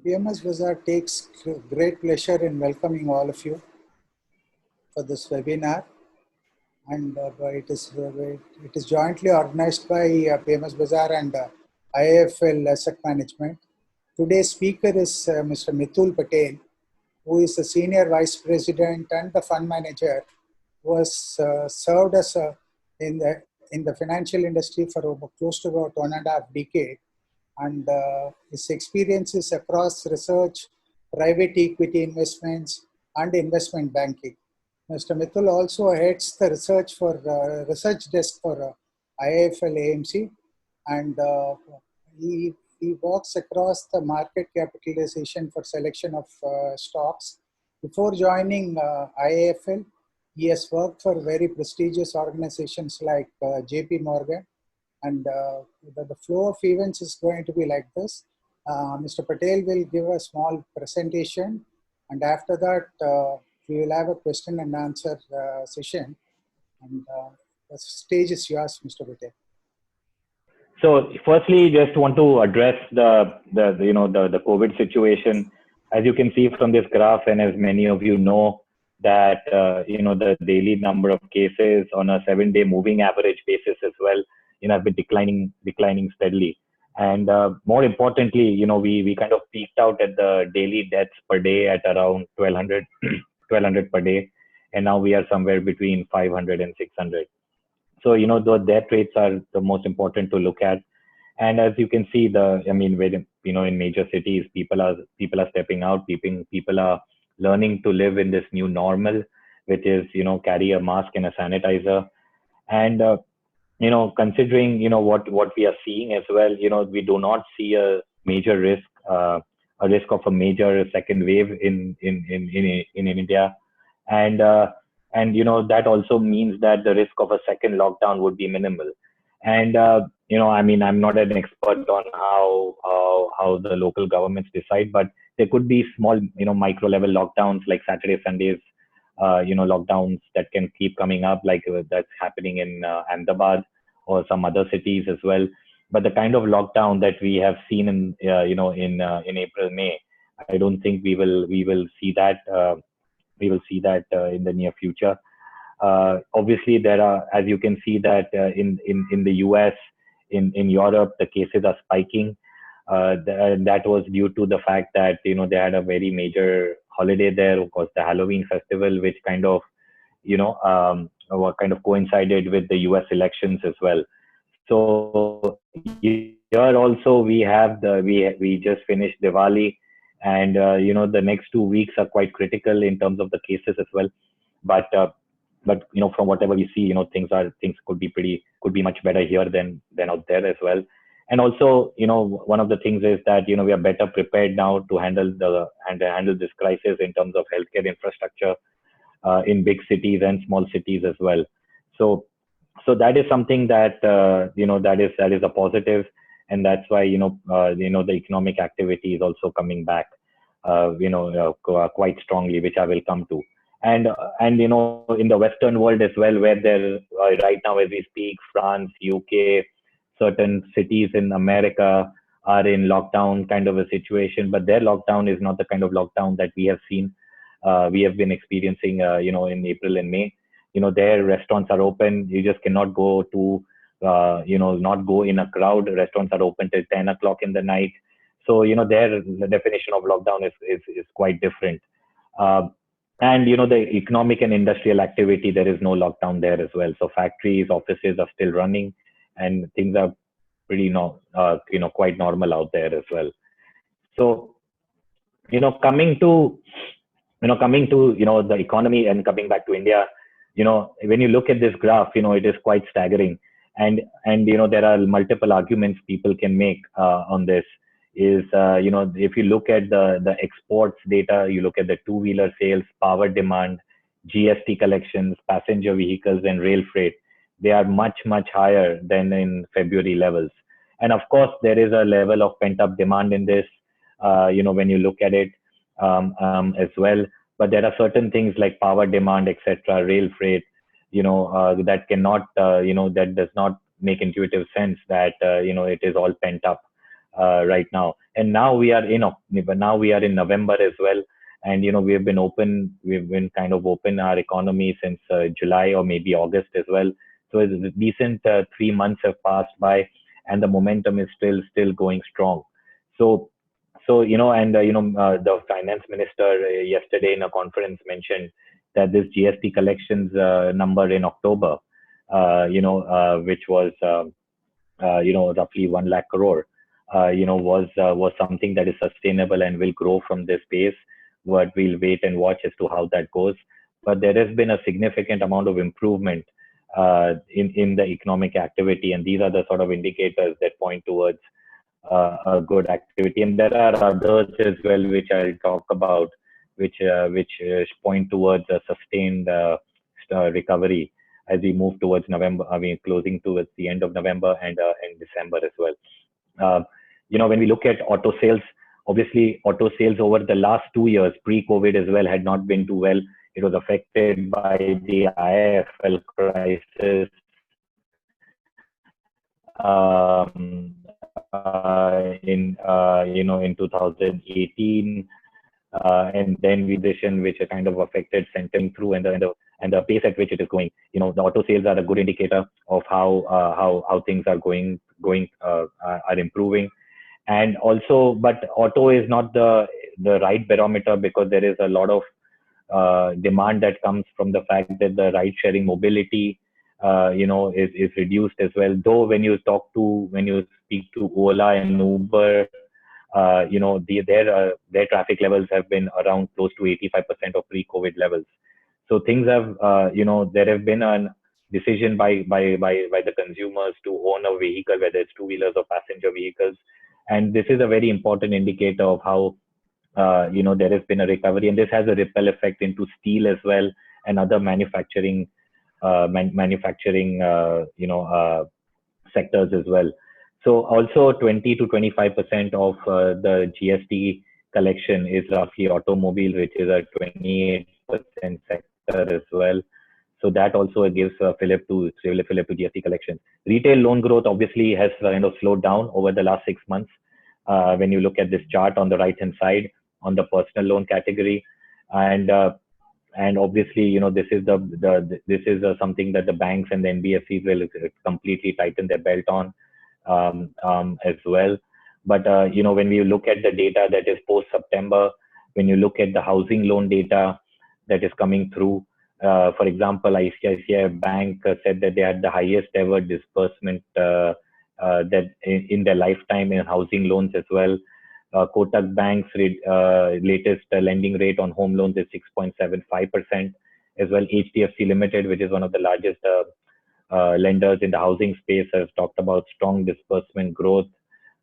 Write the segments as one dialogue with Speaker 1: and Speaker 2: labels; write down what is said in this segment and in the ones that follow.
Speaker 1: PMS Bazaar takes great pleasure in welcoming all of you for this webinar, and it is jointly organized by PMS Bazaar and IIFL Asset Management. Today's speaker is Mr. Mitul Patel, who is the Senior Vice President and the Fund Manager, who has served as in the financial industry for close to about 1.5 decades. And his experiences across research, private equity investments, and investment banking. Mr. Mitul also heads the research desk for IIFL AMC, and he works across the market capitalization for selection of stocks. Before joining IIFL, he has worked for very prestigious organizations like JP Morgan. And the flow of events is going to be like this. Mr. Patel will give a small presentation, and after that, we will have a question and answer session. And the stage is yours, Mr. Patel.
Speaker 2: So, firstly, just want to address the COVID situation. As you can see from this graph, and as many of you know, that the daily number of cases on a 7-day moving average basis as well, have been declining steadily. And more importantly, we kind of peaked out at the daily deaths per day at around 1200 per day. And now we are somewhere between 500 and 600. So, the death rates are the most important to look at. And as you can see, in major cities, people are stepping out, people are learning to live in this new normal, which is, carry a mask and a sanitizer. And, considering, what we are seeing as well, we do not see a major risk, a risk of a major second wave in India. And that also means that the risk of a second lockdown would be minimal. And, I'm not an expert on how the local governments decide, but there could be small, micro level lockdowns like Saturday, Sundays, lockdowns that can keep coming up, like that's happening in Ahmedabad or some other cities as well. But the kind of lockdown that we have seen in April, May, I don't think we will see that. We will see that in the near future. Obviously, there are, as you can see, that in the US, in Europe, the cases are spiking. That was due to the fact that they had a very major holiday there, of course, the Halloween festival, which kind of coincided with the US elections as well. So here also we have we just finished Diwali, and the next 2 weeks are quite critical in terms of the cases as well. But from whatever we see, things could be much better here than out there as well. And also, one of the things is that, we are better prepared now to handle this crisis in terms of healthcare infrastructure in big cities and small cities as well. So that is something that, that is a positive. And that's why, the economic activity is also coming back, quite strongly, which I will come to. And in the Western world as well, where there right now as we speak, France, UK, certain cities in America are in lockdown kind of a situation, but their lockdown is not the kind of lockdown that we have seen. We have been experiencing, in April and May. Their restaurants are open. You just cannot go to, not go in a crowd. Restaurants are open till 10 o'clock in the night. So, the definition of lockdown is quite different. And, the economic and industrial activity, there is no lockdown there as well. So factories, offices are still running, and things are pretty, quite normal out there as well. So, coming to the economy and coming back to India, when you look at this graph, it is quite staggering. And there are multiple arguments people can make on this. Is if you look at the exports data, you look at the two-wheeler sales, power demand, GST collections, passenger vehicles, and rail freight, they are much higher than in February levels. And of course, there is a level of pent-up demand in this, when you look at it as well. But there are certain things like power demand, etc., rail freight, that cannot, that does not make intuitive sense that, it is all pent up. right now. And now we are in November as well. And we've been kind of open our economy since July or maybe August as well. So it's a decent 3 months have passed by, and the momentum is still going strong. So and the finance minister yesterday in a conference mentioned that this GST collections number in October, which was roughly 1 lakh crore, was something that is sustainable and will grow from this base. But we'll wait and watch as to how that goes. But there has been a significant amount of improvement in the economic activity, and these are the sort of indicators that point towards a good activity. And there are others as well, which I'll talk about, which point towards a sustained recovery as we move towards November. I mean, closing towards the end of November and December as well. When we look at auto sales, obviously auto sales over the last 2 years, pre-COVID as well, had not been too well. It was affected by the IIFL crisis. In 2018, and then recession, which kind of affected sentiment through, and the pace at which it is going. The auto sales are a good indicator of how things are are improving. And also, but auto is not the right barometer, because there is a lot of demand that comes from the fact that the ride sharing mobility is reduced as well. Though when you speak to Ola and Uber, their traffic levels have been around close to 85% of pre-COVID levels. So things have, there have been a decision by the consumers to own a vehicle, whether it's two-wheelers or passenger vehicles. And this is a very important indicator of how, there has been a recovery, and this has a ripple effect into steel as well and other manufacturing sectors as well. So also 20 to 25% of the GST collection is roughly automobile, which is a 28% sector as well. So that also gives fillip to GST collection. Retail loan growth obviously has kind of slowed down over the last 6 months. When you look at this chart on the right hand side on the personal loan category, and obviously this is something that the banks and the NBFCs will completely tighten their belt on as well. But when we look at the data that is post September, when you look at the housing loan data that is coming through, for example, ICICI Bank said that they had the highest ever disbursement that in their lifetime in housing loans as well. Kotak Bank's latest lending rate on home loans is 6.75% as well. HDFC Limited, which is one of the largest lenders in the housing space, has talked about strong disbursement growth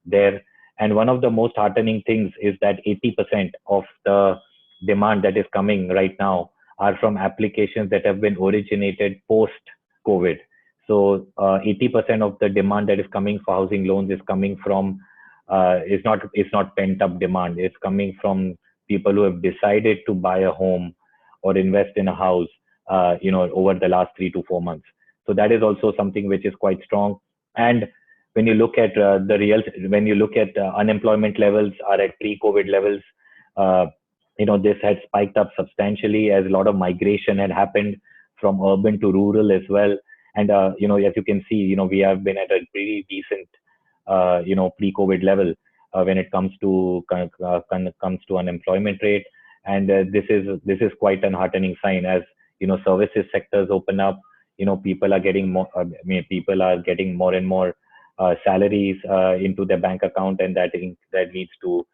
Speaker 2: there. And one of the most heartening things is that 80% of the demand that is coming right now are from applications that have been originated post-COVID. So 80% of the demand that is coming for housing loans is coming from it's not pent-up demand. It's coming from people who have decided to buy a home or invest in a house, over the last 3 to 4 months. So that is also something which is quite strong. And when you look at unemployment levels are at pre-COVID levels, this had spiked up substantially as a lot of migration had happened from urban to rural as well. And as you can see, we have been at a pretty decent pre-COVID level when it comes to unemployment rate. And this is quite an heartening sign. As services sectors open up, people are getting more more and more salaries into their bank account, and that leads to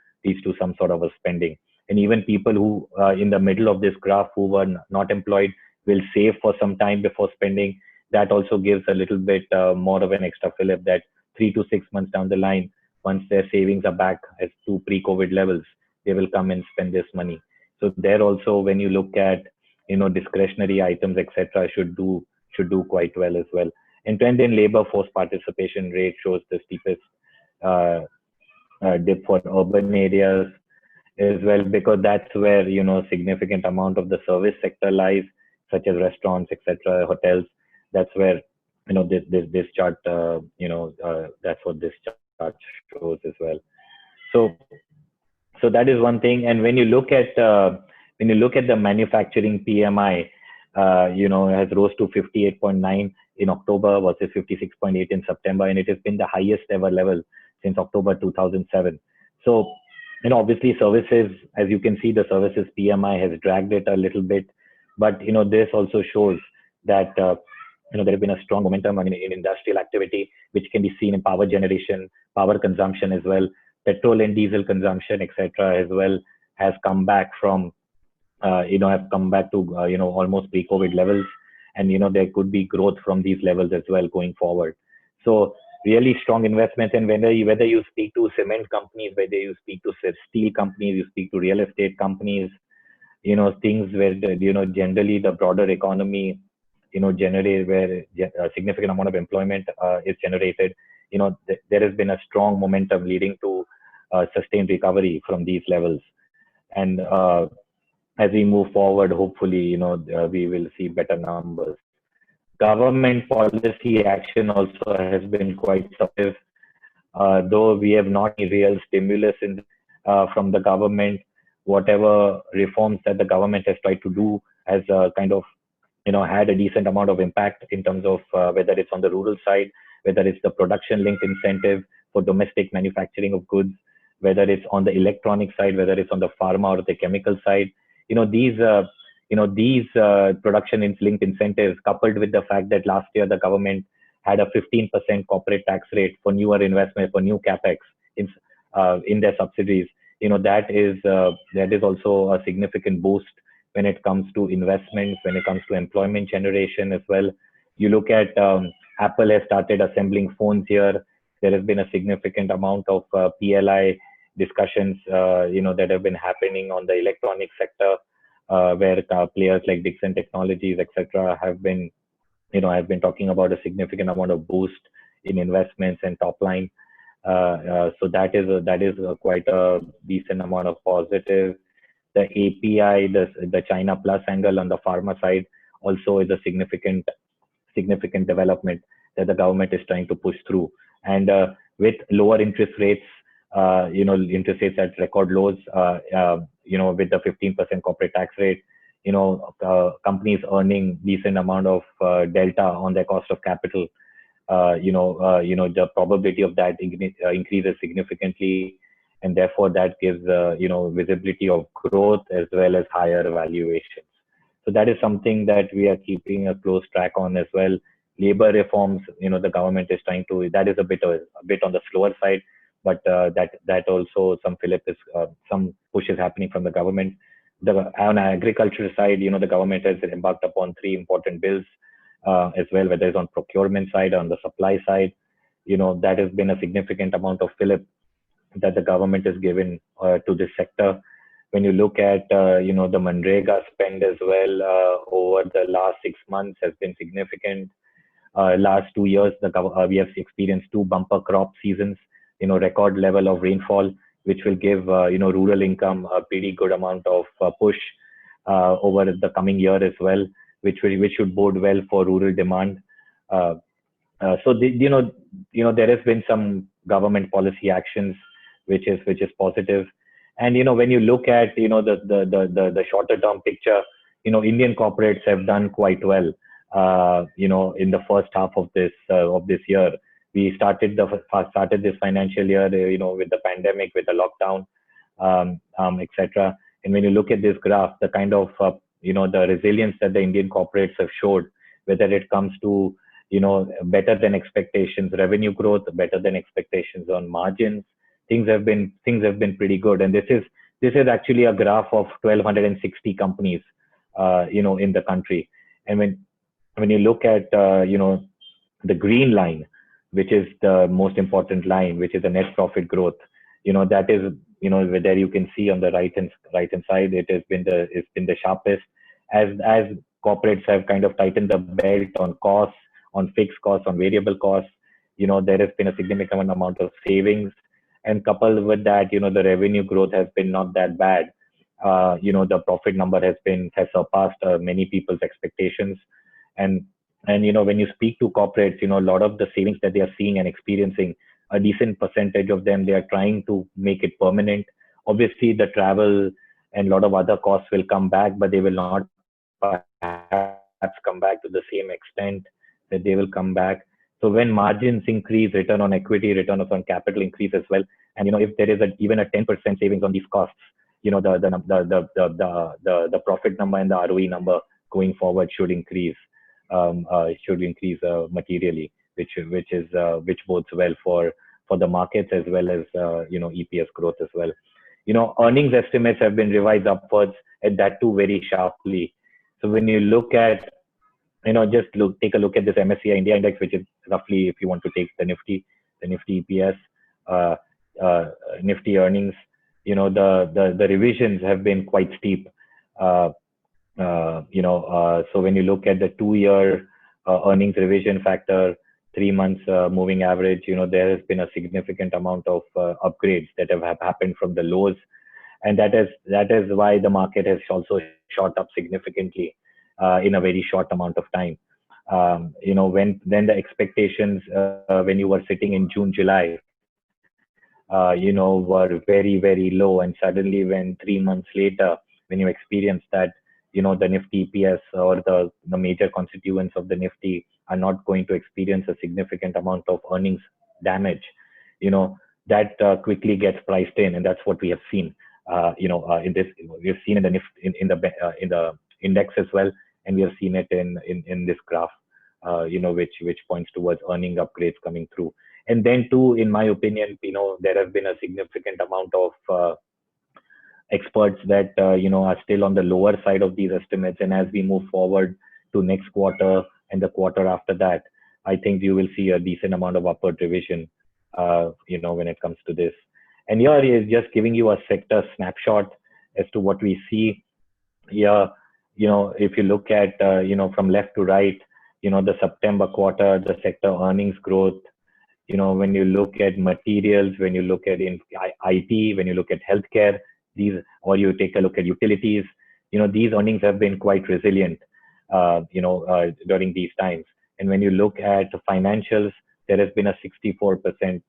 Speaker 2: some sort of a spending. And even people who in the middle of this graph who were not employed will save for some time before spending. That also gives a little bit more of an extra fillip, that 3 to 6 months down the line, once their savings are back as to pre-COVID levels, they will come and spend this money. So there also, when you look at discretionary items, etc., should do quite well as well. And trend in labor force participation rate shows the steepest dip for urban areas as well, because that's where significant amount of the service sector lies, such as restaurants, etc., hotels. That's where this chart that's what this chart shows as well. So so that is one thing. And when you look at the manufacturing PMI, it has rose to 58.9 in October versus 56.8 in September, and it has been the highest ever level since October 2007. So, obviously services, as you can see, the services PMI has dragged it a little bit, but this also shows that there has been a strong momentum in industrial activity, which can be seen in power generation, power consumption as well, petrol and diesel consumption, etc. as well has come back from have come back to almost pre-COVID levels, and there could be growth from these levels as well going forward. So really strong investments, and whether you speak to cement companies, whether you speak to steel companies, you speak to real estate companies, things where generally the broader economy generate where a significant amount of employment is generated. There has been a strong momentum leading to sustained recovery from these levels, and as we move forward, hopefully, we will see better numbers. Government policy action also has been quite supportive, though we have not seen real stimulus from the government. Whatever reforms that the government has tried to do has kind of had a decent amount of impact in terms of whether it's on the rural side, whether it's the production linked incentive for domestic manufacturing of goods, whether it's on the electronic side, whether it's on the pharma or the chemical side. These production linked incentives, coupled with the fact that last year the government had a 15% corporate tax rate for newer investment, for new capex in their subsidiaries. That is also a significant boost when it comes to investments, when it comes to employment generation as well. You look at Apple has started assembling phones here. There has been a significant amount of PLI discussions, that have been happening on the electronic sector, where players like Dixon Technologies, etc., have been talking about a significant amount of boost in investments and top line. So that is quite a decent amount of positive. The API, the China Plus angle on the pharma side also is a significant development that the government is trying to push through. And with lower interest rates, interest rates at record lows, with the 15% corporate tax rate, companies earning decent amount of delta on their cost of capital, the probability of that increases significantly, and therefore that gives visibility of growth as well as higher valuations. So that is something that we are keeping a close track on as well. Labor reforms, the government is trying to. That is a bit on the slower side, but that also some push is happening from the government. On the agriculture side, the government has embarked upon 3 important bills as well, whether it's on procurement side, on the supply side. That has been a significant amount of fillip that the government has given to this sector. When you look at the Manrega spend as well, over the last 6 months has been significant. Last 2 years, we have experienced 2 bumper crop seasons, record level of rainfall, which will give rural income a pretty good amount of push over the coming year as well, which should bode well for rural demand. So there has been some government policy actions which is positive. And when you look at the shorter term picture, Indian corporates have done quite well. In the first half of this year, we started this financial year, with the pandemic, with the lockdown, etc. And when you look at this graph, the kind of the resilience that the Indian corporates have showed, whether it comes to better than expectations revenue growth, better than expectations on margins, things have been pretty good. And this is actually a graph of 1,260 companies in the country. And when you look at the green line, which is the most important line, which is the net profit growth, that is there you can see on the right hand side, it's been the sharpest as corporates have kind of tightened the belt on costs, on fixed costs, on variable costs. There has been a significant amount of savings, and coupled with that, the revenue growth has been not that bad. The profit number has surpassed many people's expectations. And when you speak to corporates, a lot of the savings that they are seeing and experiencing a decent percentage of them, they are trying to make it permanent. Obviously, the travel and a lot of other costs will come back, but they will not perhaps come back to the same extent that they will come back. So when margins increase, return on equity, return on capital increase as well. And if there is even a 10% savings on these costs, the profit number and the ROE number going forward should increase, materially, which bodes well for the markets as well as EPS growth as well. Earnings estimates have been revised upwards, and that too very sharply. So when you look at, take a look at this MSCI India index, which is roughly, if you want to take the Nifty EPS, Nifty earnings, the revisions have been quite steep. So when you look at the 2-year earnings revision factor, 3 months moving average, there has been a significant amount of upgrades that have happened from the lows, and that is why the market has also shot up significantly in a very short amount of time. When the expectations when you were sitting in June, July, were very, very low, and suddenly when 3 months later, when you experience that, the Nifty EPS or the major constituents of the Nifty are not going to experience a significant amount of earnings damage, that quickly gets priced in, and that's what we have seen. In this, we've seen in the Nifty, in the index as well, and we have seen it in this graph, which points towards earning upgrades coming through. And then too, in my opinion, there have been a significant amount of experts that are still on the lower side of these estimates. And as we move forward to next quarter and the quarter after that, I think you will see a decent amount of upward revision, when it comes to this. And here is just giving you a sector snapshot as to what we see here. If you look at, from left to right, the September quarter, the sector earnings growth, when you look at materials, when you look at IT, when you look at healthcare, or you take a look at utilities, these earnings have been quite resilient, during these times. And when you look at financials, there has been a 64%,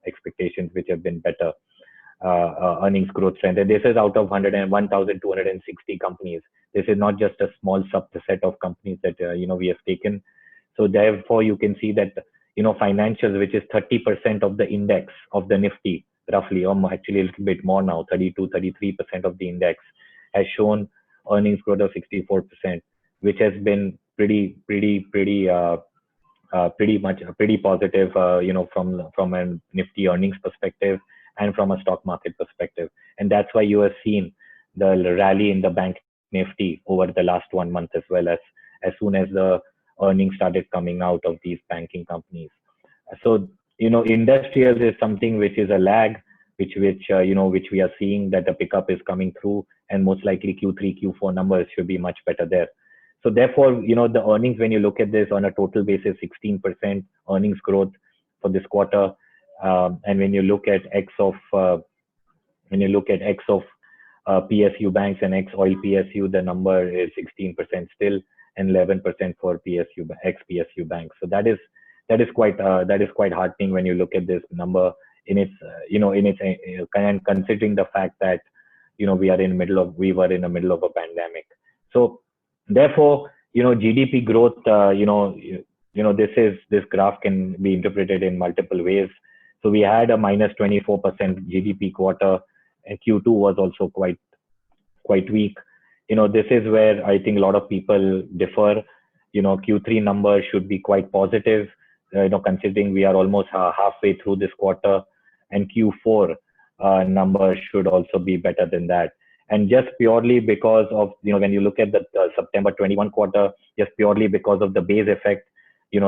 Speaker 2: expectations, which have been better earnings growth trend. And this is out of 1,260 companies. This is not just a small subset of companies that, we have taken. So therefore, you can see that, financials, which is 30% of the index of the Nifty, roughly, or actually a little bit more now, 33% of the index, has shown earnings growth of 64%, which has been pretty positive, from a Nifty earnings perspective and from a stock market perspective. And that's why you have seen the rally in the bank Nifty over the last 1 month, as well as soon as the earnings started coming out of these banking companies. So, industrials is something which is a lag, which we are seeing that the pickup is coming through, and most likely Q3, Q4 numbers should be much better there. So therefore, the earnings, when you look at this on a total basis, 16% earnings growth for this quarter. And when you look at X of PSU banks and X oil PSU, the number is 16% still, and 11% for ex PSU banks. So that is quite heartening when you look at this number in its and considering the fact that we were in the middle of a pandemic. So therefore, GDP growth, this graph can be interpreted in multiple ways. So we had a minus 24% GDP quarter, and Q2 was also quite weak. This is where I think a lot of people differ. Q3 numbers should be quite positive, considering we are almost halfway through this quarter, and Q4 numbers should also be better than that. And just purely because of, when you look at the September 21 quarter, just purely because of the base effect, you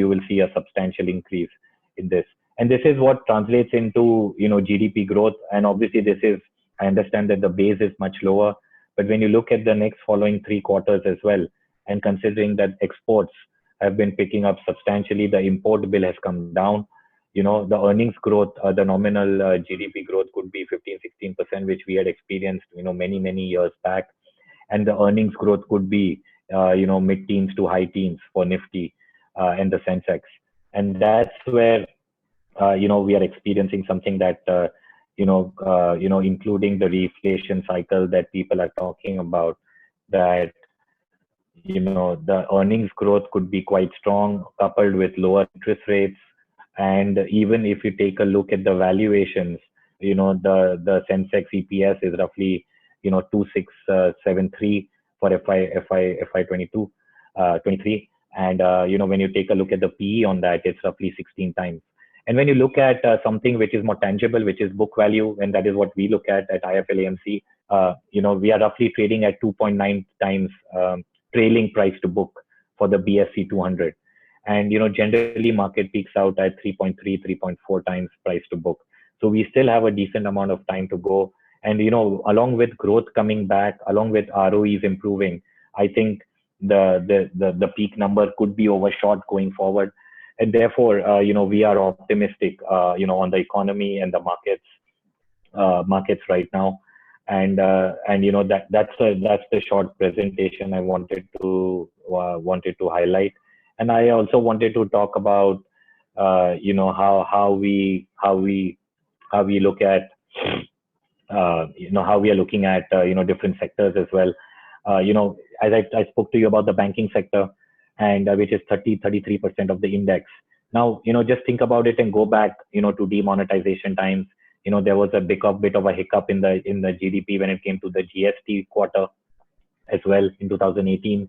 Speaker 2: will see a substantial increase in this. And this is what translates into, GDP growth. And obviously I understand that the base is much lower, but when you look at the next following 3 quarters as well, and considering that exports have been picking up substantially, the import bill has come down, the earnings growth, the nominal GDP growth could be 15-16%, which we had experienced, many years back. And the earnings growth could be, mid-teens to high teens for Nifty and the Sensex. And that's where, we are experiencing something that, including the reflation cycle that people are talking about, that, the earnings growth could be quite strong, coupled with lower interest rates. And even if you take a look at the valuations, the Sensex EPS is roughly, 2673 for FY 23. And, when you take a look at the PE on that, it's roughly 16 times. And when you look at something which is more tangible, which is book value, and that is what we look at IIFL AMC, we are roughly trading at 2.9 times trailing price to book for the BSE 200. And, generally market peaks out at 3.3, 3.4 times price to book. So we still have a decent amount of time to go. And, along with growth coming back, along with ROEs improving, I think the peak number could be overshot going forward. And therefore, we are optimistic, on the economy and the markets right now. And that's the short presentation I wanted to highlight. And I also wanted to talk about, how we look at, how we are looking at, different sectors as well. As I spoke to you about the banking sector, and which is 33% of the index. Now, just think about it and go back, to demonetization times. There was a bit of a hiccup in the GDP when it came to the GST quarter as well in 2018.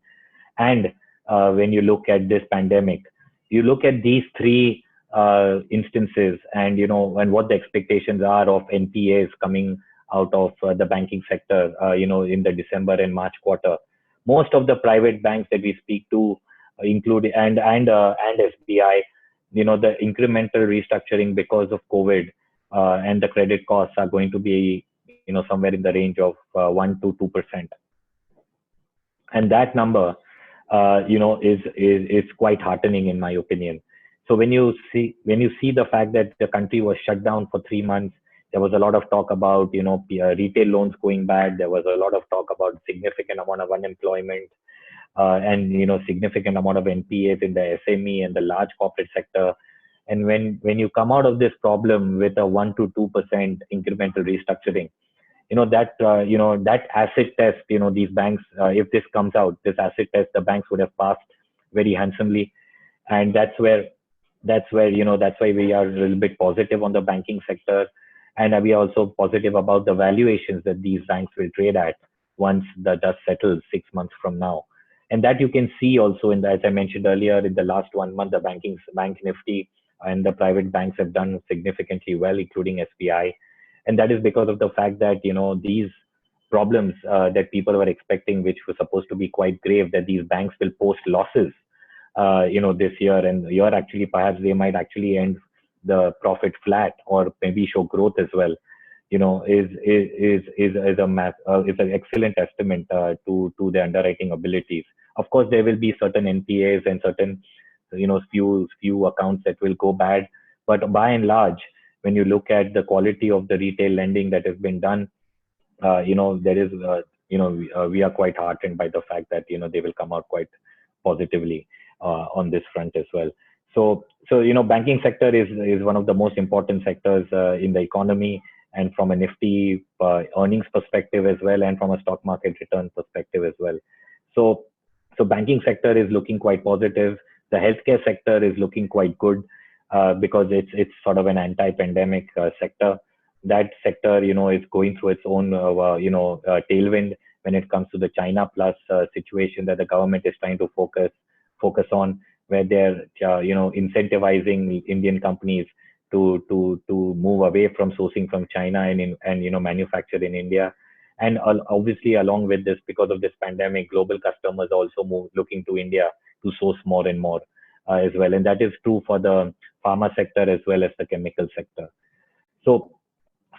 Speaker 2: And when you look at this pandemic, you look at these three instances, and and what the expectations are of NPAs coming out of the banking sector, in the December and March quarter. Most of the private banks that we speak to, including and SBI, the incremental restructuring because of COVID and the credit costs are going to be, somewhere in the range of 1 to 2%. And that number, is quite heartening in my opinion. So when you see the fact that the country was shut down for 3 months, there was a lot of talk about, retail loans going bad. There was a lot of talk about significant amount of unemployment, and, significant amount of NPAs in the SME and the large corporate sector. And when you come out of this problem with a 1 to 2% incremental restructuring, that asset test, these banks, if this comes out, this asset test, the banks would have passed very handsomely. And that's why we are a little bit positive on the banking sector. And we are also positive about the valuations that these banks will trade at once the dust settles 6 months from now. And that you can see also as I mentioned earlier, in the last 1 month, the bank Nifty and the private banks have done significantly well, including SBI. And that is because of the fact that, these problems that people were expecting, which were supposed to be quite grave, that these banks will post losses, this year and year, actually, perhaps they might actually end the profit flat or maybe show growth as well, is an excellent testament to the underwriting abilities. Of course, there will be certain NPAs and certain, few accounts that will go bad. But by and large, when you look at the quality of the retail lending that has been done, there is, we are quite heartened by the fact that, they will come out quite positively on this front as well. So banking sector is one of the most important sectors in the economy, and from a Nifty earnings perspective as well, and from a stock market return perspective as well. So banking sector is looking quite positive. The healthcare sector is looking quite good because it's sort of an anti-pandemic sector. That sector, is going through its own, tailwind when it comes to the China Plus situation that the government is trying to focus on, where they're, incentivizing Indian companies to move away from sourcing from China and manufacture in India. And obviously, along with this, because of this pandemic, global customers also looking to India to source more and more as well. And that is true for the pharma sector as well as the chemical sector. So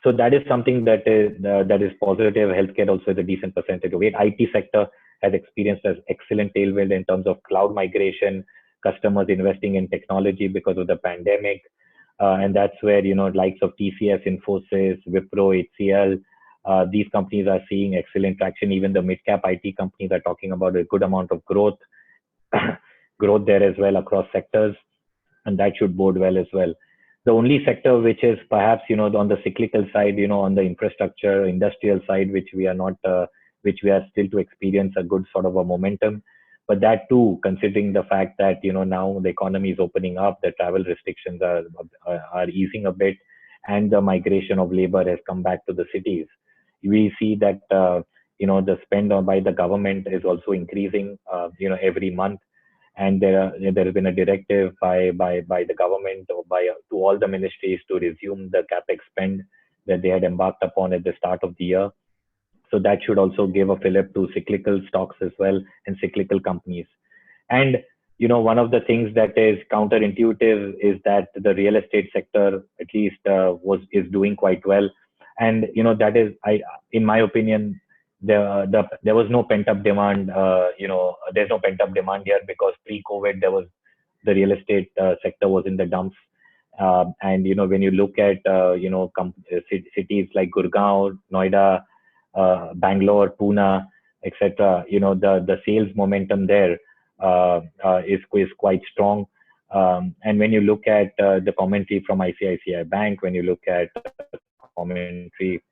Speaker 2: that is something that is positive. Healthcare also is a decent percentage of it. IT sector has experienced an excellent tailwind in terms of cloud migration, customers investing in technology because of the pandemic. And that's where, likes of TCS, Infosys, Wipro, HCL, these companies are seeing excellent traction. Even the mid-cap IT companies are talking about a good amount of growth there as well across sectors. And that should bode well as well. The only sector which is perhaps, on the cyclical side, on the infrastructure, industrial side, which we are not, which we are still to experience a good sort of a momentum. But that too, considering the fact that, now the economy is opening up, the travel restrictions are easing a bit, and the migration of labor has come back to the cities. We see that, the spend by the government is also increasing, every month, and there has been a directive by the government or to all the ministries to resume the capex spend that they had embarked upon at the start of the year. So that should also give a fillip to cyclical stocks as well and cyclical companies. And one of the things that is counterintuitive is that the real estate sector, at least, is doing quite well. And that is, in my opinion, there was no pent up demand. There's no pent up demand here because pre-COVID the real estate sector was in the dumps. And when you look at cities like Gurgaon, Noida, Bangalore, Pune, etc., the sales momentum there is quite strong. And when you look at the commentary from ICICI Bank, when you look at commentary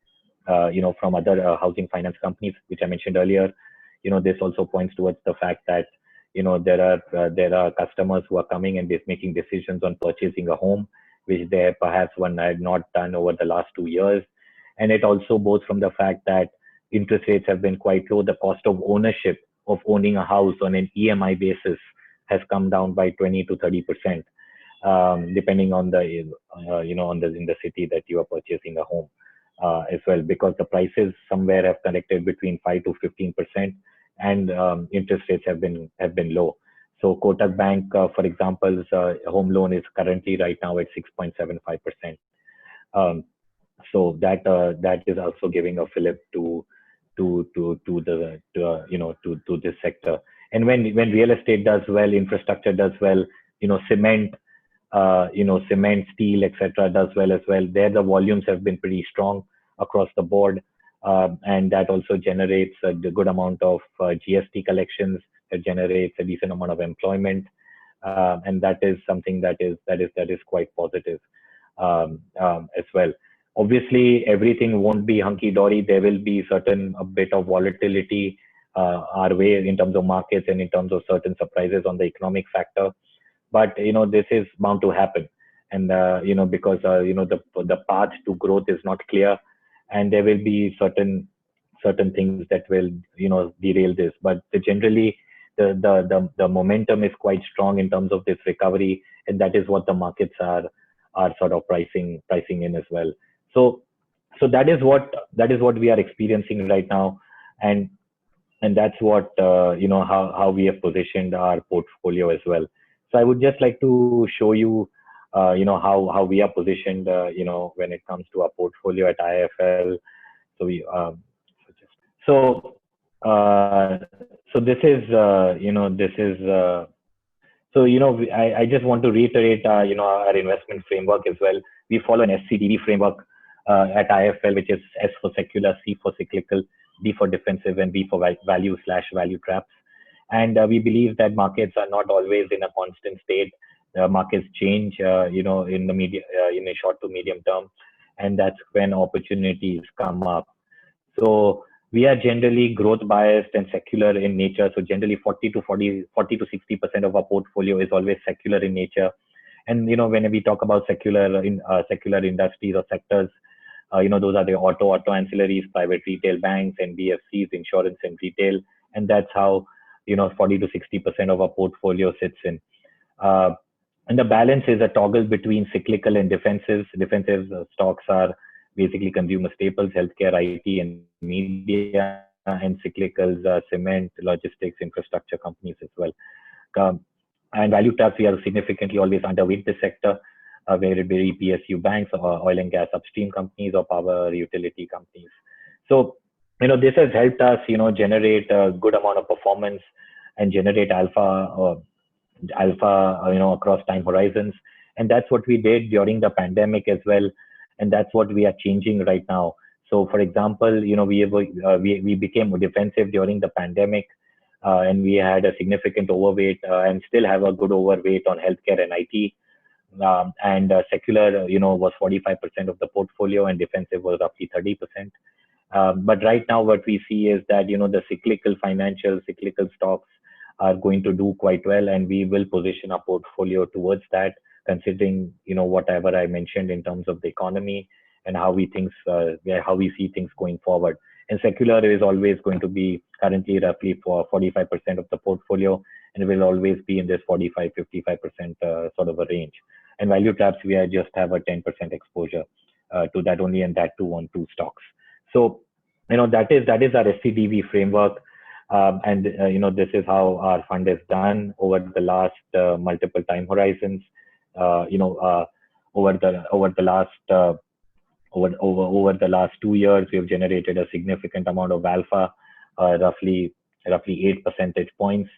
Speaker 2: from other housing finance companies, which I mentioned earlier, this also points towards the fact that there are customers who are coming and making decisions on purchasing a home, which they perhaps one had not done over the last 2 years. And it also both from the fact that interest rates have been quite low. The cost of ownership of owning a house on an EMI basis has come down by 20 to 30%, depending on in the city that you are purchasing a home. As well, because the prices somewhere have connected between 5 to 15%, and interest rates have been low. So Kotak Bank, for example, home loan is currently right now at 6.75%. So that is also giving a fillip to this sector. And when real estate does well, infrastructure does well, cement, steel, etc., does well as well. There, the volumes have been pretty strong across the board, and that also generates a good amount of GST collections. It generates a decent amount of employment, and that is something that is quite positive as well. Obviously, everything won't be hunky dory. There will be a bit of volatility our way in terms of markets and in terms of certain surprises on the economic factor. But this is bound to happen, and because the path to growth is not clear, and there will be certain things that will derail this. But generally, the momentum is quite strong in terms of this recovery, and that is what the markets are sort of pricing in as well. So that is what we are experiencing right now, and that's what how we have positioned our portfolio as well. So I would just like to show you, how we are positioned, when it comes to our portfolio at IIFL. So this is, I just want to reiterate, our investment framework as well. We follow an SCDD framework at IIFL, which is S for secular, C for cyclical, D for defensive, and V for value/value traps. And we believe that markets are not always in a constant state. Markets change, in a short to medium term, and that's when opportunities come up. So we are generally growth biased and secular in nature. So generally 40 to 60% of our portfolio is always secular in nature. And when we talk about secular industries or sectors, those are the auto ancillaries, private retail, banks, NBFCs, insurance, and retail. And that's how 40 to 60% of our portfolio sits in. And the balance is a toggle between cyclical and defensive. Defensive stocks are basically consumer staples, healthcare, IT, and media, and cyclicals are cement, logistics, infrastructure companies as well. And value traps, we are significantly always underweight the sector, whether it be PSU banks or oil and gas upstream companies or power utility companies. So, this has helped us, generate a good amount of performance and generate alpha, across time horizons. And that's what we did during the pandemic as well. And that's what we are changing right now. So, for example, we became defensive during the pandemic, and we had a significant overweight and still have a good overweight on healthcare and IT. and secular, was 45% of the portfolio, and defensive was roughly 30%. But right now, what we see is that the cyclical stocks are going to do quite well, and we will position our portfolio towards that, considering whatever I mentioned in terms of the economy and how we see things going forward. And secular is always going to be currently roughly for 45% of the portfolio, and it will always be in this 45-55% sort of a range. And value traps, we just have a 10% exposure to that only, and that too on two stocks. So, that is our SCDV framework, and this is how our fund is done over the last multiple time horizons. Over the last 2 years, we have generated a significant amount of alpha, roughly 8 percentage points.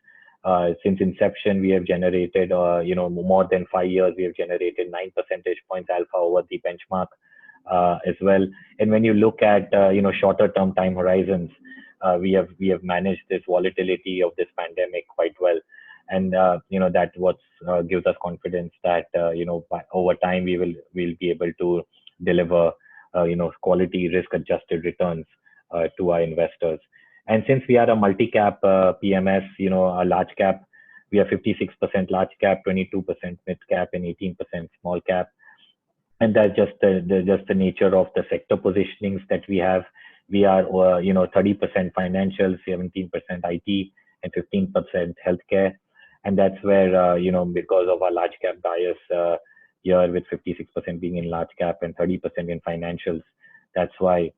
Speaker 2: Since inception, we have generated, more than 5 years, we have generated 9 percentage points alpha over the benchmark as well. And when you look at, shorter term time horizons, we have managed this volatility of this pandemic quite well. And, that what gives us confidence that, over time, we'll be able to deliver, quality risk-adjusted returns to our investors. And since we are a multi-cap PMS, a large cap, we are 56% large cap, 22% mid cap, and 18% small cap. And that's just the nature of the sector positionings that we have. We are, 30% financial, 17% IT, and 15% healthcare. And that's where, because of our large cap bias here, with 56% being in large cap and 30% in financials, that's why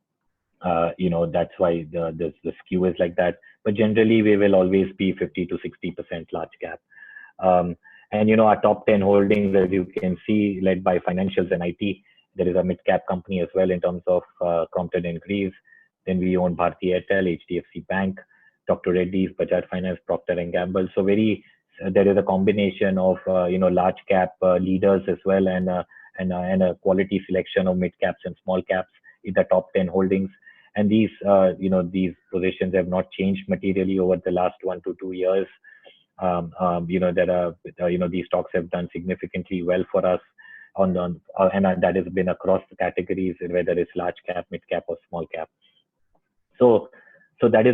Speaker 2: the skew is like that. But generally, we will always be 50 to 60% large cap. And our top 10 holdings, as you can see, led by financials and IT. There is a mid cap company as well in terms of Crompton & Greaves. Then we own Bharti Airtel, HDFC Bank, Dr. Reddy's, Bajaj Finance, Procter & Gamble. So there is a combination of large cap leaders as well, and a quality selection of mid caps and small caps in the top 10 holdings. And these positions have not changed materially over the last 1 to 2 years. These stocks have done significantly well for us and that has been across the categories, whether it's large cap, mid cap, or small cap. So this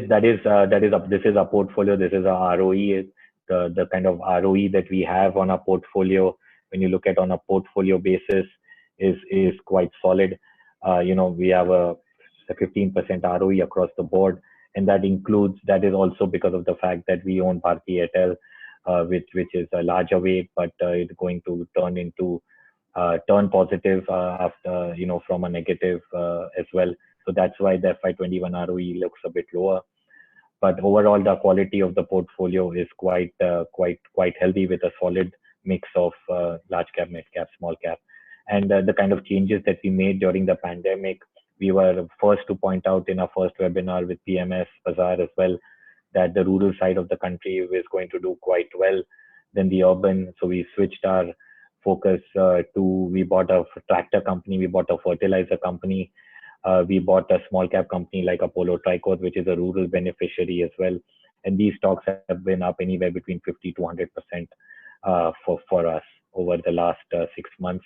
Speaker 2: is our portfolio. This is our ROE. The kind of ROE that we have on our portfolio, when you look at on a portfolio basis, is quite solid. We have a 15% ROE across the board, and that is also because of the fact that we own Bharti Airtel, which is a larger weight, but it's going to turn positive after from a negative as well. So that's why the FY21 ROE looks a bit lower. But overall, the quality of the portfolio is quite healthy, with a solid mix of large cap, mid cap, small cap. And the kind of changes that we made during the pandemic, we were first to point out in our first webinar with PMS Bazaar as well, that the rural side of the country is going to do quite well than the urban. So we switched our focus we bought a tractor company, we bought a fertilizer company, we bought a small cap company like Apollo Tricoat, which is a rural beneficiary as well. And these stocks have been up anywhere between 50 to 100% for us over the last 6 months.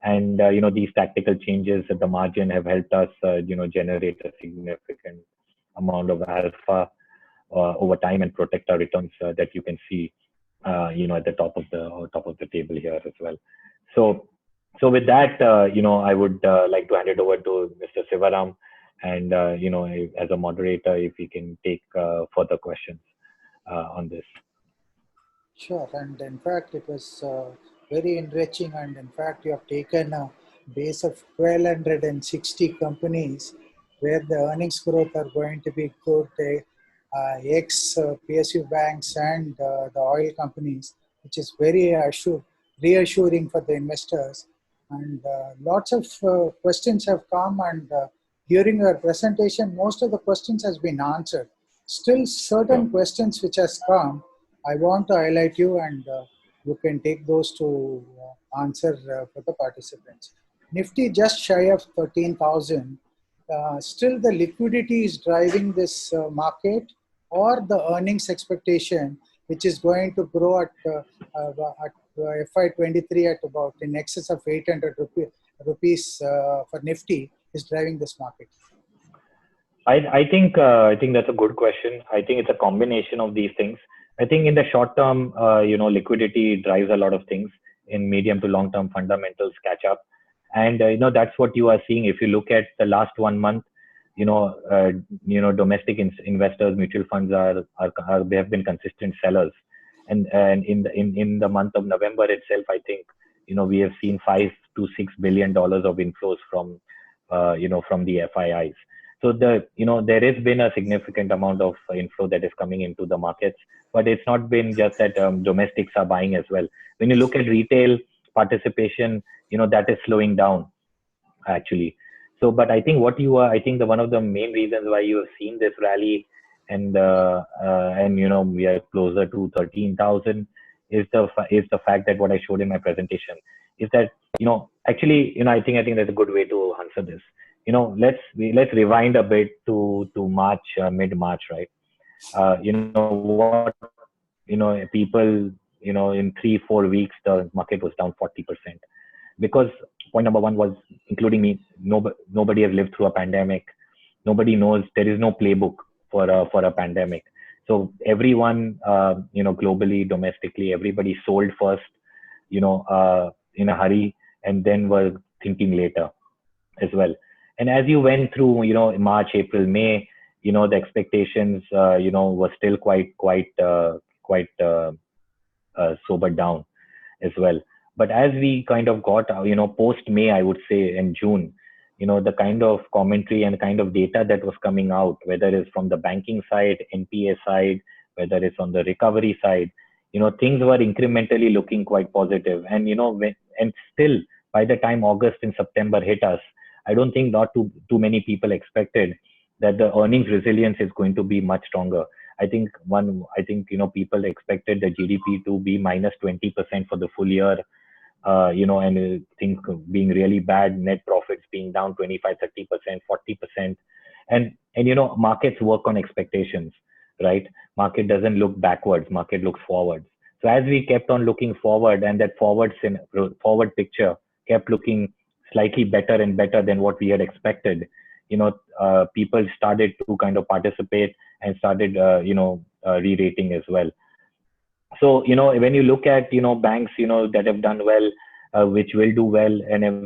Speaker 2: And these tactical changes at the margin have helped us generate a significant amount of alpha over time and protect our returns that you can see at the top of the table here as well. So with that, I would like to hand it over to Mr. Sivaram, and as a moderator, if we can take further questions on this.
Speaker 1: Sure, and in fact, it was very enriching, and in fact, you have taken a base of 1,260 companies where the earnings growth are going to be good, PSU banks and the oil companies, which is very reassuring for the investors. And lots of questions have come, and during your presentation, most of the questions has been answered. Still, certain questions which has come, I want to highlight you, and you can take those to answer for the participants. Nifty just shy of 13,000. Still, the liquidity is driving this market, or the earnings expectation, which is going to grow at FY23 at about in excess of 800 rupees for Nifty is driving this market?
Speaker 2: I think that's a good question. I think it's a combination of these things. I think in the short term, liquidity drives a lot of things. In medium to long term, fundamentals catch up, and that's what you are seeing. If you look at the last 1 month, domestic investors, mutual funds are they have been consistent sellers, and in the month of November itself, I think we have seen $5 to $6 billion of inflows from from the FIIs. So there has been a significant amount of inflow that is coming into the markets, but it's not been just that domestics are buying as well. When you look at retail participation, that is slowing down actually. So, but I think I think one of the main reasons why you have seen this rally and we are closer to 13,000 is the fact that what I showed in my presentation is that actually I think that's a good way to answer this. Let's rewind a bit to March, mid-March, right? What people in 3-4 weeks the market was down 40%, because point number one was, including me, nobody has lived through a pandemic. Nobody knows, there is no playbook for a pandemic. So everyone, globally, domestically, everybody sold first, in a hurry, and then were thinking later as well. And as you went through, March, April, May, the expectations, were still quite sobered down as well. But as we kind of got, post May, I would say, in June, the kind of commentary and kind of data that was coming out, whether it's from the banking side, NPA side, whether it's on the recovery side, things were incrementally looking quite positive. And, and still, by the time August and September hit us, I don't think not too many people expected that the earnings resilience is going to be much stronger. I think people expected the GDP to be minus 20% for the full year, and things being really bad, net profits being down 25, 30%, 40%. And markets work on expectations, right? Market doesn't look backwards, market looks forwards. So as we kept on looking forward, and that forward picture kept looking slightly better and better than what we had expected, people started to kind of participate and started, re-rating as well. So, when you look at, banks, that have done well, which will do well and have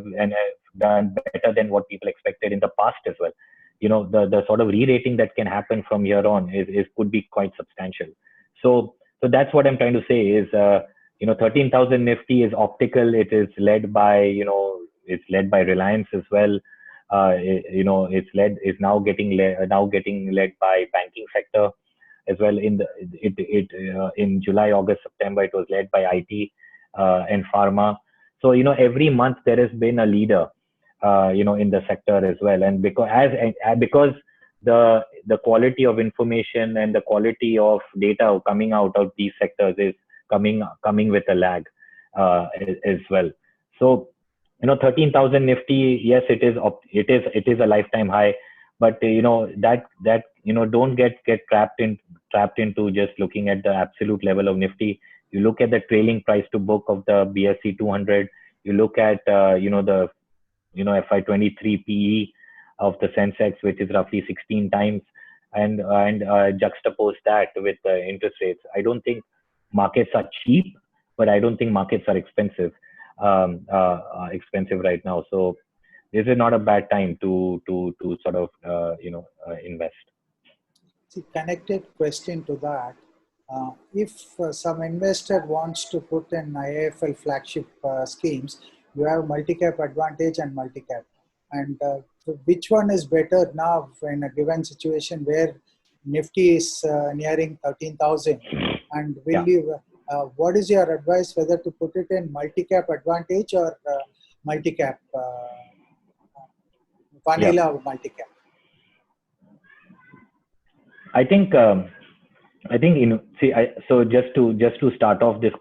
Speaker 2: done better than what people expected in the past as well, the sort of re-rating that can happen from here on could be quite substantial. So that's what I'm trying to say is, 13,000 Nifty is optical. It is led by, it's led by Reliance as well. It's now getting led by banking sector as well. In July, August, September, it was led by IT and pharma. So every month there has been a leader, in the sector as well. And because the quality of information and the quality of data coming out of these sectors is coming with a lag as well. So 13,000 Nifty, yes, it is a lifetime high, but don't get trapped into just looking at the absolute level of Nifty. You look at the trailing price to book of the BSE 200. You look at the FY23 PE of the Sensex, which is roughly 16 times, and juxtapose that with the interest rates. I don't think markets are cheap, but I don't think markets are expensive right now. So this is not a bad time to sort of invest.
Speaker 1: See, connected question to that. If some investor wants to put in IIFL flagship schemes, you have multi-cap advantage and multi-cap. And so which one is better now in a given situation where Nifty is nearing 13,000? And what is your advice whether to put it in multi-cap advantage or multi-cap, vanilla or multi-cap?
Speaker 2: I think so just to start off this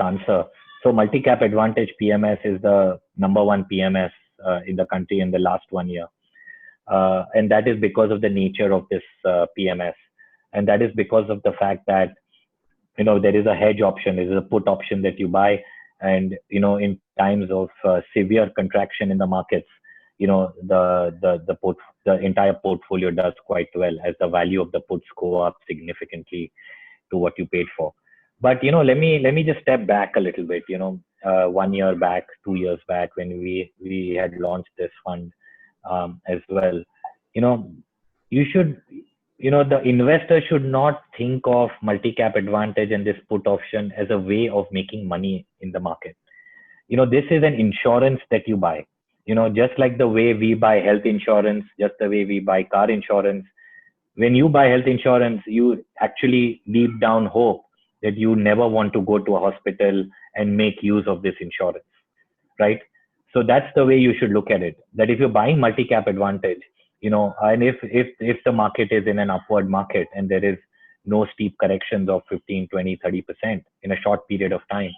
Speaker 2: answer. So multi-cap advantage PMS is the number one PMS in the country in the last 1 year, and that is because of the nature of this PMS, and that is because of the fact that there is a hedge option, there is a put option that you buy. And, in times of severe contraction in the markets, the entire portfolio does quite well as the value of the puts go up significantly to what you paid for. But, let me just step back a little bit. 1 year back, 2 years back, when we had launched this fund, as well, you know, you should, the investor should not think of multi-cap advantage and this put option as a way of making money in the market. This is an insurance that you buy. Just like the way we buy health insurance, just the way we buy car insurance. When you buy health insurance, you actually deep down hope that you never want to go to a hospital and make use of this insurance, right? So that's the way you should look at it. That if you're buying multi-cap advantage, and if the market is in an upward market and there is no steep corrections of 15, 20, 30% in a short period of time,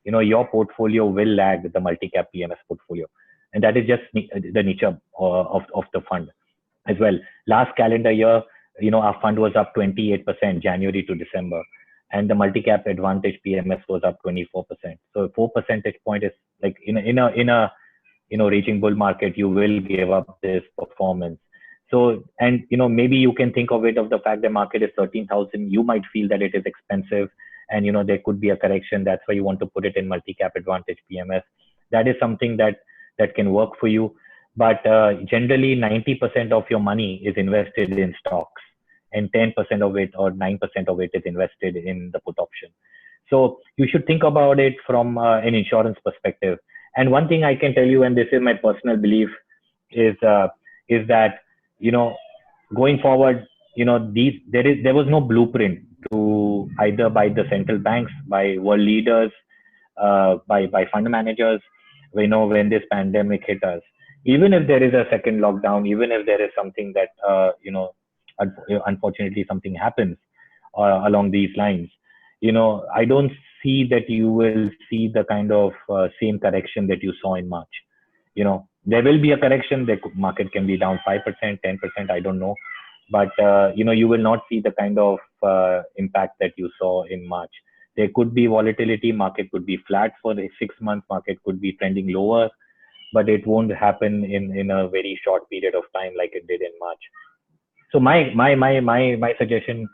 Speaker 2: your portfolio will lag the multi-cap PMS portfolio. And that is just the nature of the fund as well. Last calendar year, our fund was up 28% January to December, and the multi-cap advantage PMS was up 24%. So 4 percentage point is like in a raging bull market, you will give up this performance. So, and maybe you can think of it of the fact the market is 13,000. You might feel that it is expensive, and there could be a correction. That's why you want to put it in multi-cap advantage PMS. That is something that can work for you. But generally, 90% of your money is invested in stocks, and 10% of it or 9% of it is invested in the put option. So you should think about it from an insurance perspective. And one thing I can tell you, and this is my personal belief, is that going forward, there was no blueprint to either by the central banks, by world leaders, by fund managers. When this pandemic hit us, even if there is a second lockdown, even if there is something that unfortunately something happens along these lines, I don't see that you will see the kind of same correction that you saw in March. There will be a correction. The market can be down 5%, 10%, I don't know. But, you will not see the kind of impact that you saw in March. There could be volatility. Market could be flat for the 6 months. Market could be trending lower, but it won't happen in a very short period of time like it did in March. So my suggestion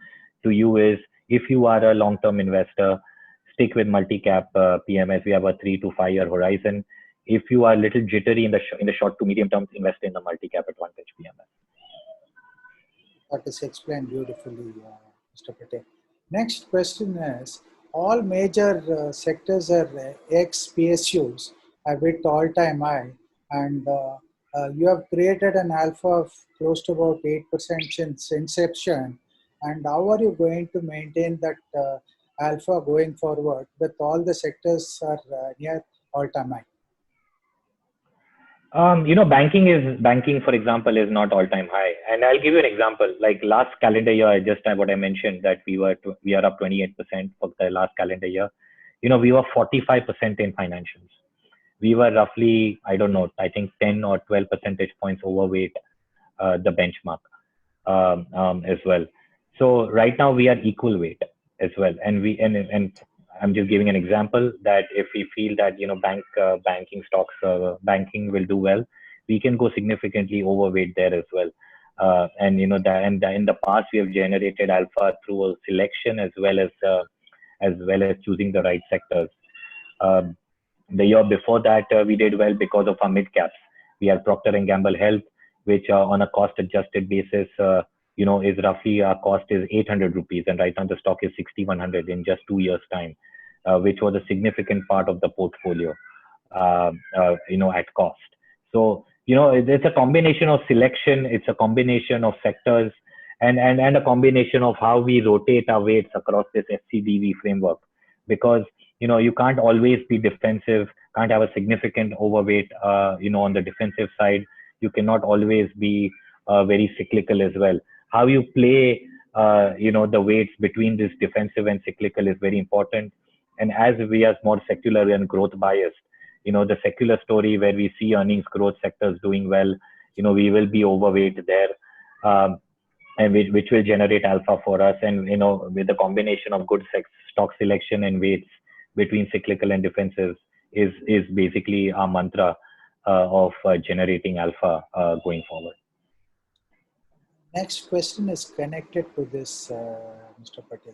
Speaker 2: to you is, if you are a long-term investor, stick with multi-cap PMS. We have a 3 to 5 year horizon. If you are a little jittery in the short to medium term, invest in the multi-cap advantage PMS.
Speaker 1: That is explained beautifully, Mr. Patel. Next question is, all major sectors are ex-PSUs have hit all-time high, and you have created an alpha of close to about 8% since inception. And how are you going to maintain that alpha going forward with all the sectors are near all-time high?
Speaker 2: Banking, for example, is not all-time high. And I'll give you an example. Like last calendar year, what I mentioned, that we are up 28% for the last calendar year. We were 45% in financials. We were roughly, I don't know, I think 10 or 12 percentage points overweight the benchmark as well. So right now we are equal weight as well. And I'm just giving an example that if we feel that banking stocks, banking will do well, we can go significantly overweight there as well. And in the past we have generated alpha through a selection as well as choosing the right sectors. The year before that we did well because of our mid caps. We have Procter and Gamble Health, which on a cost adjusted basis, is roughly, our cost is 800 rupees, and right now the stock is 6100 in just 2 years time. Which was a significant part of the portfolio, at cost. So, it's a combination of selection, it's a combination of sectors, and a combination of how we rotate our weights across this FCDV framework. Because, you can't always be defensive, can't have a significant overweight, on the defensive side. You cannot always be very cyclical as well. How you play, the weights between this defensive and cyclical is very important. And as we are more secular and growth biased, the secular story where we see earnings growth sectors doing well, we will be overweight there. and which will generate alpha for us. And with the combination of good stock selection and weights between cyclical and defensive is basically our mantra of generating alpha going forward.
Speaker 1: Next question is connected to this, Mr. Patel.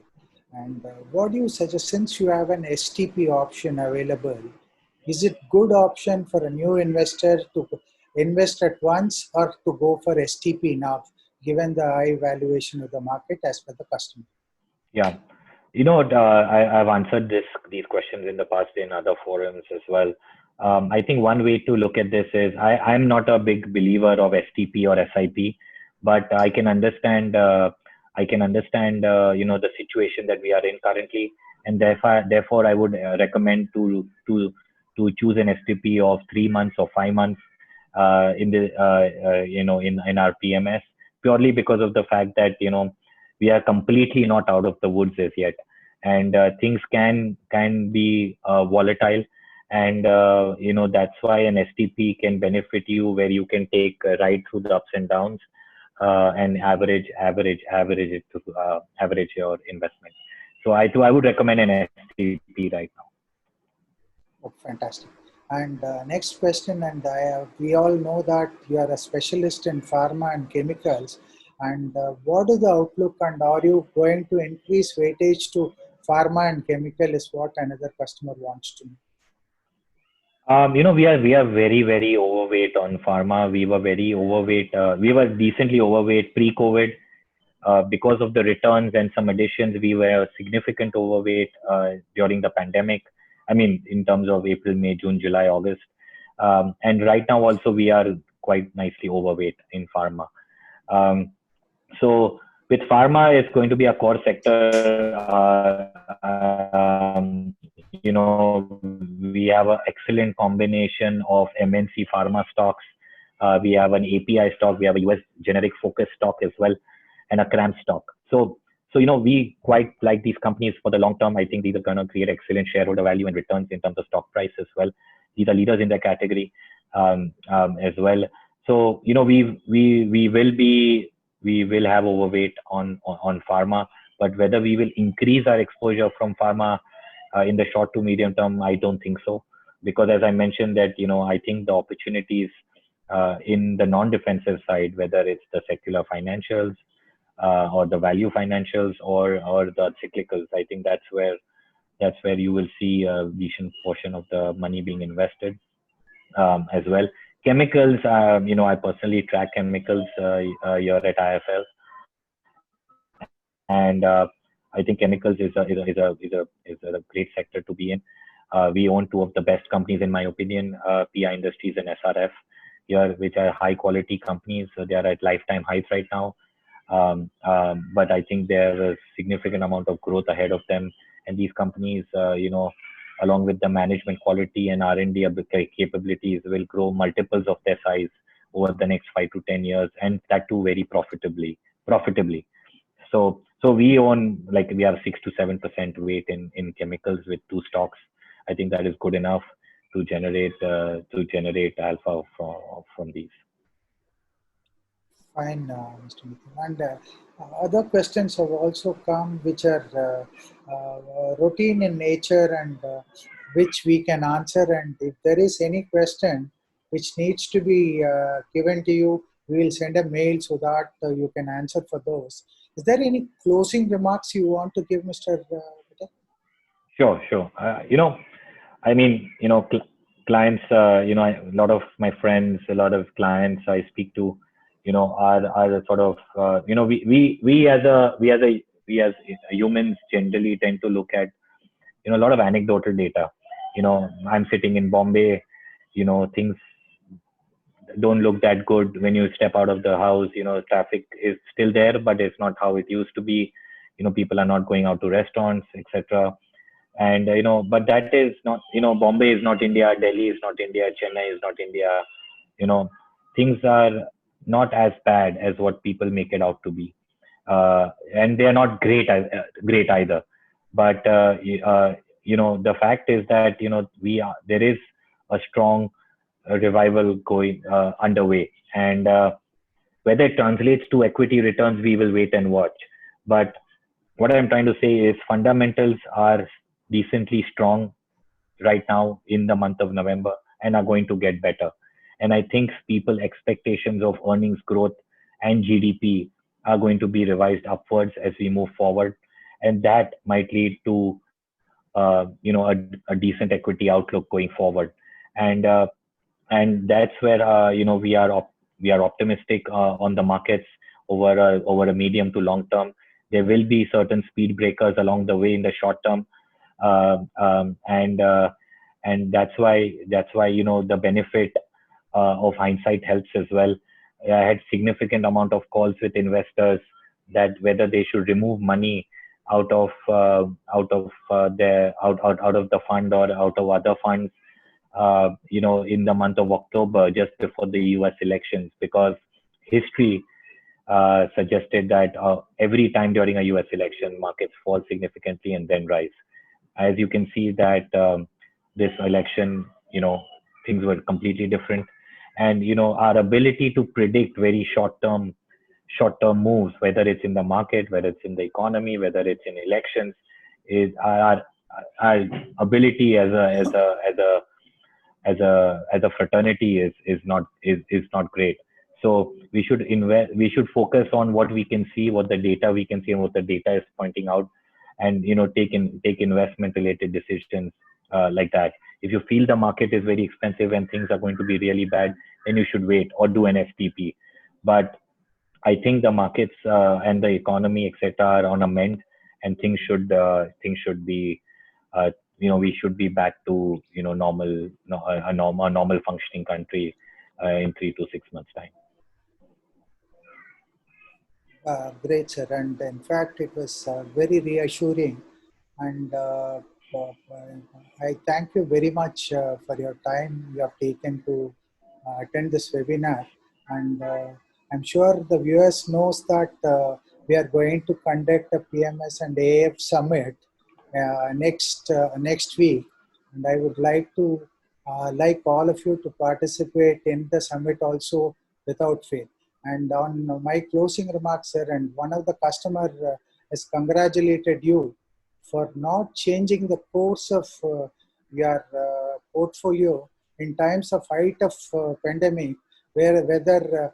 Speaker 1: And what do you suggest, since you have an STP option available, is it good option for a new investor to invest at once or to go for STP now, given the high valuation of the market as per the customer?
Speaker 2: Yeah, I've answered these questions in the past in other forums as well. I think one way to look at this is I'm not a big believer of STP or SIP, but I can understand the situation that we are in currently, and therefore I would recommend to choose an STP of 3 months or 5 months in our PMS, purely because of the fact that we are completely not out of the woods as yet, and things can be volatile, and that's why an STP can benefit you, where you can take right through the ups and downs and average your investment. So I would recommend an STP right now.
Speaker 1: Oh, fantastic. And next question, and we all know that you are a specialist in pharma and chemicals. And what is the outlook, and are you going to increase weightage to pharma and chemical is what another customer wants to know.
Speaker 2: We are very, very overweight on pharma. We were very overweight. We were decently overweight pre-COVID. Because of the returns and some additions, we were significant overweight during the pandemic. I mean, in terms of April, May, June, July, August. And right now also we are quite nicely overweight in pharma. So with pharma, it's going to be a core sector. We have an excellent combination of MNC pharma stocks. We have an API stock. We have a US generic focus stock as well, and a CRAMS stock. So we quite like these companies for the long term. I think these are going to create excellent shareholder value and returns in terms of stock price as well. These are leaders in their category as well. So we will have overweight on pharma, but whether we will increase our exposure from pharma in the short to medium term, I don't think so, because as I mentioned that I think the opportunities in the non-defensive side, whether it's the secular financials or the value financials or the cyclicals, I think that's where you will see a decent portion of the money being invested as well. Chemicals, I personally track chemicals here at IIFL, and I think chemicals is a great sector to be in. We own two of the best companies, in my opinion, PI Industries and SRF, here, which are high quality companies. So they are at lifetime highs right now. But I think there is a significant amount of growth ahead of them. And these companies, along with the management quality and R&D capabilities, will grow multiples of their size over the next 5 to 10 years, and that too very profitably. So we own, we have 6 to 7% weight in chemicals with two stocks. I think that is good enough to generate alpha from these.
Speaker 1: Fine, Mr. Mithun. And other questions have also come, which are routine in nature and which we can answer. And if there is any question which needs to be given to you, we will send a mail so that you can answer for those. Is there any closing remarks you want to give, Mr. Patel?
Speaker 2: Sure. Clients, a lot of my friends, a lot of clients I speak to, are sort of, we as humans generally tend to look at, a lot of anecdotal data. I'm sitting in Bombay, things don't look that good when you step out of the house. Traffic is still there, but it's not how it used to be. People are not going out to restaurants, etc. And but that is not, Bombay is not India, Delhi is not India, Chennai is not India. Things are not as bad as what people make it out to be, and they are not great either. But the fact is that there is a strong revival going underway, and Whether it translates to equity returns, we will wait and watch. But what I'm trying to say is fundamentals are decently strong right now in the month of November and are going to get better. And I think people expectations of earnings growth and GDP are going to be revised upwards as we move forward. And that might lead to, a decent equity outlook going forward. And, uh, and that's where, we are optimistic on the markets over a medium to long term. There will be certain speed breakers along the way in the short term, uh, um, and uh, and that's why the benefit of hindsight helps as well. I had significant amount of calls with investors that whether they should remove money out of the fund or out of other funds, in the month of October just before the U.S. elections, because history suggested that every time during a U.S. election, markets fall significantly and then rise. As you can see that this election, things were completely different, and our ability to predict very short term moves, whether it's in the market, whether it's in the economy, whether it's in elections, is our ability as a fraternity is not great. So we should focus on what we can see, what the data we can see, and what the data is pointing out, and take investment related decisions like that. If you feel the market is very expensive and things are going to be really bad, then you should wait or do an FTP. But I think the markets and the economy, etc., are on a mend, and things should be, we should be back to normal, no, a normal functioning country in 3 to 6 months time.
Speaker 1: Great, sir. And in fact, it was very reassuring. And I thank you very much for your time you have taken to attend this webinar. And I'm sure the viewers knows that we are going to conduct a PMS and AF summit next week. And I would like all of you to participate in the summit also without fail. And on my closing remarks, sir, and one of the customer has congratulated you for not changing the course of your portfolio in times of height of pandemic, whether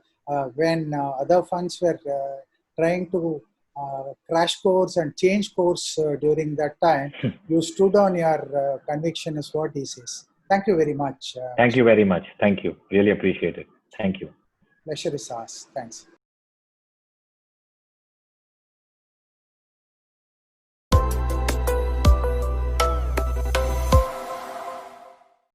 Speaker 1: when other funds were trying to crash course and change course during that time, you stood on your conviction is what he says. Thank you very much.
Speaker 2: Thank you very much. Thank you. Really appreciate it. Thank you.
Speaker 1: Pleasure is ours. Thanks.